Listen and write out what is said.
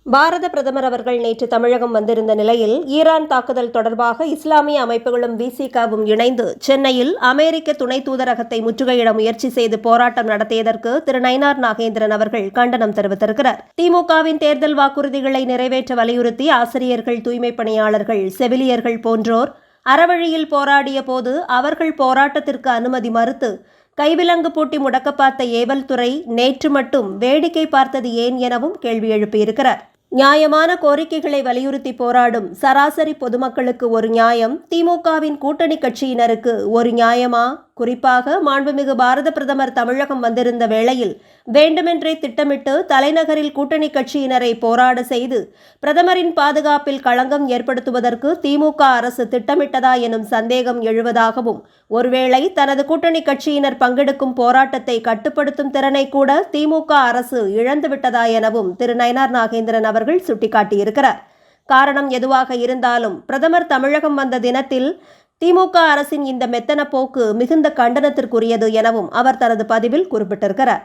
பாரத பிரதமர் அவர்கள் நேற்று தமிழகம் வந்திருந்த நிலையில் ஈரான் தாக்குதல் தொடர்பாக இஸ்லாமிய அமைப்புகளும் விசிகாவும் இணைந்து சென்னையில் அமெரிக்க துணை தூதரகத்தை முற்றுகையிட முயற்சி செய்து போராட்டம் நடத்தியதற்கு திரு நயினார் நாகேந்திரன் அவர்கள் கண்டனம் தெரிவித்திருக்கிறார். திமுகவின் தேர்தல் வாக்குறுதிகளை நிறைவேற்ற வலியுறுத்தி ஆசிரியர்கள், தூய்மை பணியாளர்கள், செவிலியர்கள் போன்றோர் அறவழியில் போராடிய போது அவர்கள் போராட்டத்திற்கு அனுமதி மறுத்து கைவிலங்கு பூட்டி முடக்க பார்த்த ஏவல் துறை நேற்று மட்டும் வேடிக்கை பார்த்தது ஏன் எனவும் கேள்வி எழுப்பியிருக்கிறார். நியாயமான கோரிக்கைகளை வலியுறுத்தி போராடும் சராசரி பொதுமக்களுக்கு ஒரு நியாயம், திமுகவின் கூட்டணி கட்சியினருக்கு ஒரு நியாயமா? குறிப்பாக மாண்புமிகு பாரத பிரதமர் தமிழகம் வந்திருந்த வேளையில் வேண்டுமென்றே திட்டமிட்டு தலைநகரில் கூட்டணி கட்சியினரை போராட செய்து பிரதமரின் பாதுகாப்பில் களங்கம் ஏற்படுத்துவதற்கு திமுக அரசு திட்டமிட்டதா எனும் சந்தேகம் எழுவதாகவும், ஒருவேளை தனது கூட்டணி கட்சியினர் பங்கெடுக்கும் போராட்டத்தை கட்டுப்படுத்தும் திறனை கூட திமுக அரசு இழந்துவிட்டதா எனவும் திரு நயினார் நாகேந்திரன் அவர்கள் சுட்டிக்காட்டியிருக்கிறார். காரணம் எதுவாக இருந்தாலும் பிரதமர் தமிழகம் வந்த தினத்தில் திமுக அரசின் இந்த மெத்தன போக்கு மிகுந்த கண்டனத்திற்குரியது எனவும் அவர் தனது பதிவில் குறிப்பிட்டிருக்கிறார்.